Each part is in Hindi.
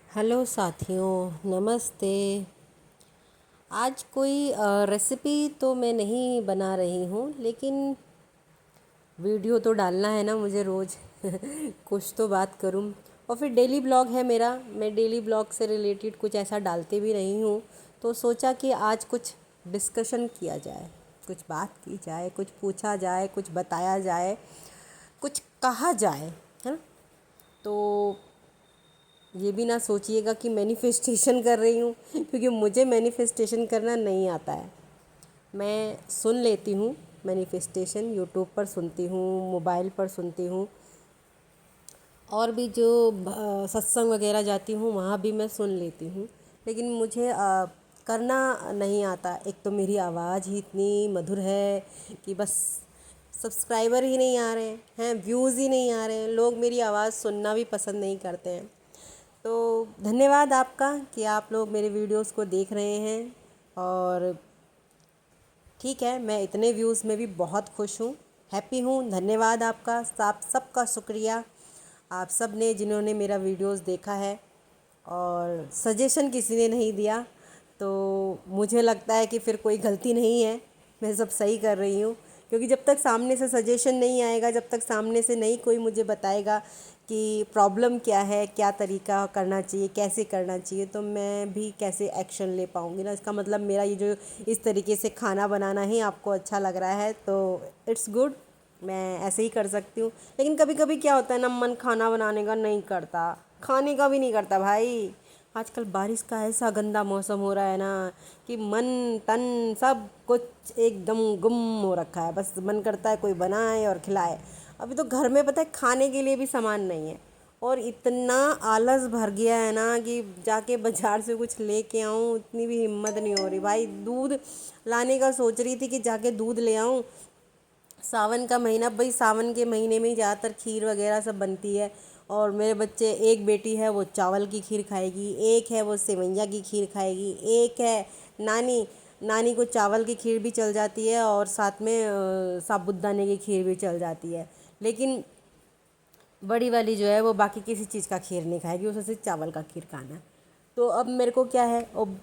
हेलो साथियों, नमस्ते। आज कोई रेसिपी तो मैं नहीं बना रही हूँ, लेकिन वीडियो तो डालना है ना मुझे रोज़। कुछ तो बात करूँ। और फिर डेली ब्लॉग है मेरा। मैं डेली ब्लॉग से रिलेटेड कुछ ऐसा डालती भी नहीं हूँ, तो सोचा कि आज कुछ डिस्कशन किया जाए, कुछ बात की जाए, कुछ पूछा जाए, कुछ बताया जाए, कुछ कहा जाए, है ना। तो ये भी ना सोचिएगा कि मैनिफेस्टेशन कर रही हूँ, क्योंकि मुझे मैनिफेस्टेशन करना नहीं आता है। मैं सुन लेती हूँ मैनिफेस्टेशन, यूट्यूब पर सुनती हूँ, मोबाइल पर सुनती हूँ, और भी जो सत्संग वगैरह जाती हूँ वहाँ भी मैं सुन लेती हूँ। लेकिन मुझे करना नहीं आता। एक तो मेरी आवाज़ ही इतनी मधुर है कि बस सब्सक्राइबर ही नहीं आ रहे हैं, व्यूज़ ही नहीं आ रहे हैं, लोग मेरी आवाज़ सुनना भी पसंद नहीं करते हैं। तो धन्यवाद आपका कि आप लोग मेरे वीडियोस को देख रहे हैं। और ठीक है, मैं इतने व्यूज़ में भी बहुत खुश हूँ, हैप्पी हूँ। धन्यवाद आपका, आप सबका शुक्रिया। आप सब ने जिन्होंने मेरा वीडियोस देखा है, और सजेशन किसी ने नहीं दिया, तो मुझे लगता है कि फिर कोई गलती नहीं है, मैं सब सही कर रही हूँ। क्योंकि जब तक सामने से सजेशन नहीं आएगा, जब तक सामने से नहीं कोई मुझे बताएगा कि प्रॉब्लम क्या है, क्या तरीका करना चाहिए, कैसे करना चाहिए, तो मैं भी कैसे एक्शन ले पाऊँगी ना। इसका मतलब मेरा ये जो इस तरीके से खाना बनाना ही आपको अच्छा लग रहा है, तो इट्स गुड, मैं ऐसे ही कर सकती हूँ। लेकिन कभी कभी क्या होता है ना, मन खाना बनाने का नहीं करता, खाने का भी नहीं करता भाई। आजकल बारिश का ऐसा गंदा मौसम हो रहा है ना कि मन तन सब कुछ एकदम गुम हो रखा है। बस मन करता है कोई बनाए और खिलाए। अभी तो घर में पता है खाने के लिए भी सामान नहीं है, और इतना आलस भर गया है ना कि जाके बाजार से कुछ लेके आऊँ इतनी भी हिम्मत नहीं हो रही भाई। दूध लाने का सोच रही थी कि जाके दूध ले आऊँ। सावन का महीना, भाई सावन के महीने में ही ज़्यादातर खीर वगैरह सब बनती है। और मेरे बच्चे, एक बेटी है वो चावल की खीर खाएगी, एक है वो सेवैया की खीर खाएगी, एक है नानी। नानी को चावल की खीर भी चल जाती है और साथ में साबूदाने की खीर भी चल जाती है। लेकिन बड़ी वाली जो है वो बाकी किसी चीज़ का खीर नहीं खाएगी, उसे सिर्फ चावल का खीर खाना है। तो अब मेरे को क्या है, अब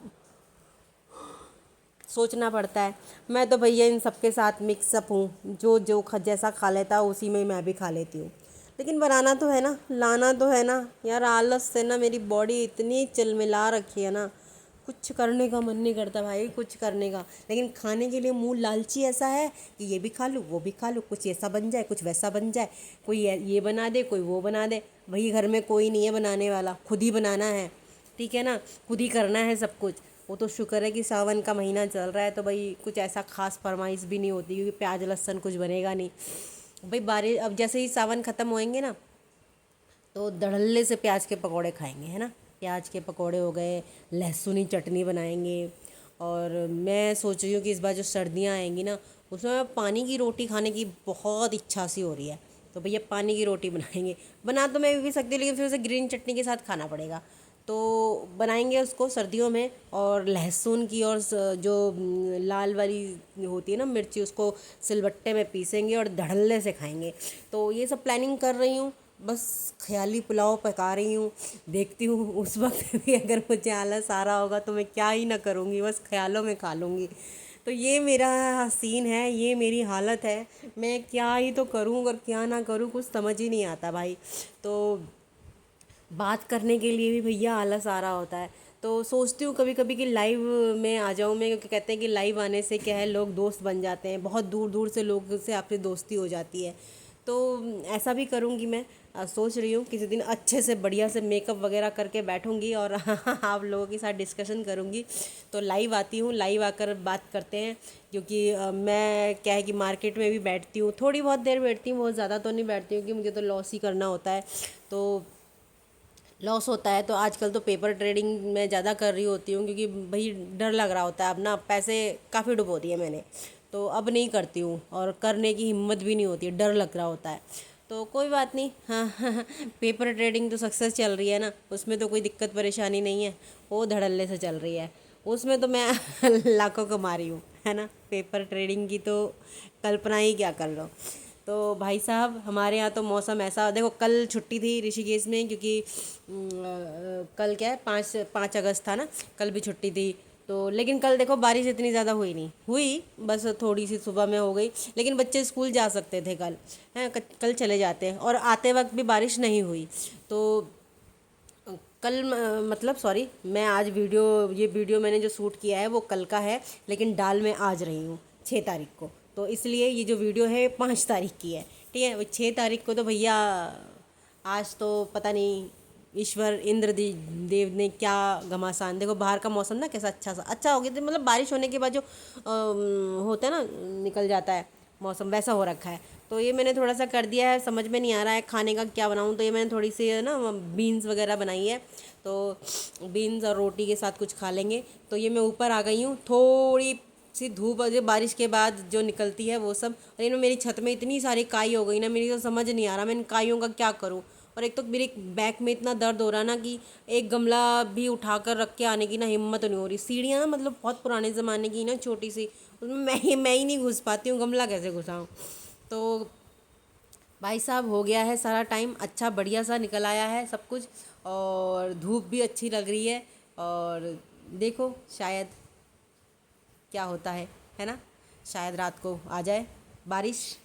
सोचना पड़ता है। मैं तो भैया इन सबके साथ मिक्सअप हूँ, जो जो जैसा खा लेता है उसी में मैं भी खा लेती हूँ। लेकिन बनाना तो है ना, लाना तो है ना यार। आलस से ना मेरी बॉडी इतनी चिलमिला रखी है ना, कुछ करने का मन नहीं करता भाई, कुछ करने का। लेकिन खाने के लिए मुंह लालची ऐसा है कि ये भी खा लूँ, वो भी खा लूँ, कुछ ऐसा बन जाए, कुछ वैसा बन जाए, कोई ये बना दे, कोई वो बना दे। वही घर में कोई नहीं है बनाने वाला, खुद ही बनाना है, ठीक है ना, खुद ही करना है सब कुछ। वो तो शुक्र है कि सावन का महीना चल रहा है, तो भाई कुछ ऐसा खास फरमाइश भी नहीं होती, क्योंकि प्याज लहसुन कुछ बनेगा नहीं भाई। बारिश अब जैसे ही सावन ख़त्म होएंगे ना, तो धड़ल्ले से प्याज के पकौड़े खाएंगे, है ना। प्याज के पकौड़े हो गए, लहसुनी चटनी बनाएंगे। और मैं सोच रही हूँ कि इस बार जो सर्दियाँ आएंगी ना, उसमें पानी की रोटी खाने की बहुत इच्छा सी हो रही है। तो भैया पानी की रोटी बनाएंगे। बना तो मैं भी सकती हूँ, लेकिन फिर उसे ग्रीन चटनी के साथ खाना पड़ेगा। तो बनाएंगे उसको सर्दियों में। और लहसुन की और जो लाल वाली होती है ना मिर्ची, उसको सिलबट्टे में पीसेंगे और धड़ल्ले से खाएंगे। तो ये सब प्लानिंग कर रही हूँ। बस ख़याली पुलाव पका रही हूँ, देखती हूँ उस वक्त भी अगर मुझे आलस आ रहा होगा तो मैं क्या ही ना करूँगी, बस ख्यालों में खा लूँगी। तो ये मेरा सीन है, ये मेरी हालत है। मैं क्या ही तो करूँ और क्या ना करूँ, कुछ समझ ही नहीं आता भाई। तो बात करने के लिए भी भैया आलस आ रहा होता है। तो सोचती हूँ कभी कभी कि लाइव में आ जाऊँ मैं, क्योंकि कहते हैं कि लाइव आने से क्या है, लोग दोस्त बन जाते हैं, बहुत दूर दूर से लोग से आपकी दोस्ती हो जाती है। तो ऐसा भी करूँगी मैं। सोच रही हूँ किसी दिन अच्छे से बढ़िया से मेकअप वगैरह करके बैठूँगी और आप लोगों के साथ डिस्कशन करूँगी। तो लाइव आती हूँ, लाइव आकर बात करते हैं। क्योंकि मैं क्या है कि मार्केट में भी बैठती हूँ, थोड़ी बहुत देर बैठती हूँ, बहुत ज़्यादा तो नहीं बैठती हूँ, क्योंकि मुझे तो लॉस ही करना होता है। तो लॉस होता है, तो आजकल तो पेपर ट्रेडिंग मैं ज़्यादा कर रही होती हूँ, क्योंकि भाई डर लग रहा होता है। अब ना पैसे काफ़ी डुबो दिए मैंने, तो अब नहीं करती हूँ, और करने की हिम्मत भी नहीं होती है, डर लग रहा होता है। तो कोई बात नहीं, हाँ। पेपर ट्रेडिंग तो सक्सेस चल रही है ना, उसमें तो कोई दिक्कत परेशानी नहीं है, वो धड़ल्ले से चल रही है। उसमें तो मैं लाखों कमा रही हूँ, है ना। पेपर ट्रेडिंग की तो कल्पना ही क्या कर लो। तो भाई साहब, हमारे यहाँ तो मौसम ऐसा, देखो कल छुट्टी थी ऋषिकेश में, क्योंकि कल क्या है, 5 अगस्त था ना, कल भी छुट्टी थी। तो लेकिन कल देखो बारिश इतनी ज़्यादा हुई नहीं, हुई बस थोड़ी सी सुबह में हो गई, लेकिन बच्चे स्कूल जा सकते थे कल, हैं कल चले जाते हैं, और आते वक्त भी बारिश नहीं हुई। तो कल मतलब सॉरी, मैं आज ये वीडियो मैंने जो शूट किया है वो कल का है, लेकिन डाल मैं आज रही हूँ 6 तारीख को। तो इसलिए ये जो वीडियो है 5 तारीख की है, ठीक है। 6 तारीख को तो भैया आज तो पता नहीं ईश्वर इंद्र देव ने क्या घमासान, देखो बाहर का मौसम ना कैसा अच्छा हो गया, तो मतलब बारिश होने के बाद जो होता है ना, निकल जाता है मौसम, वैसा हो रखा है। तो ये मैंने थोड़ा सा कर दिया है, समझ में नहीं आ रहा है खाने का क्या बनाऊँ, तो ये मैंने थोड़ी सी ना बीन्स वगैरह बनाई है, तो बीन्स और रोटी के साथ कुछ खा लेंगे। तो ये मैं ऊपर आ गई हूँ, थोड़ी सी धूप जो बारिश के बाद जो निकलती है वो सब, और इन्होंने मेरी छत में इतनी सारी काई हो गई ना, मेरी तो समझ नहीं आ रहा मैं इन काइयों का क्या करूँ। और एक तो मेरे बैक में इतना दर्द हो रहा ना कि एक गमला भी उठाकर रख के आने की ना हिम्मत नहीं हो रही। सीढ़ियाँ ना मतलब बहुत पुराने ज़माने की ना, छोटी सी, उसमें मैं ही नहीं घुस पाती हूँ, गमला कैसे घुसाऊँ। तो भाई साहब हो गया है सारा टाइम, अच्छा बढ़िया सा निकल आया है सब कुछ, और धूप भी अच्छी लग रही है। और देखो शायद क्या होता है ना, शायद रात को आ जाए बारिश।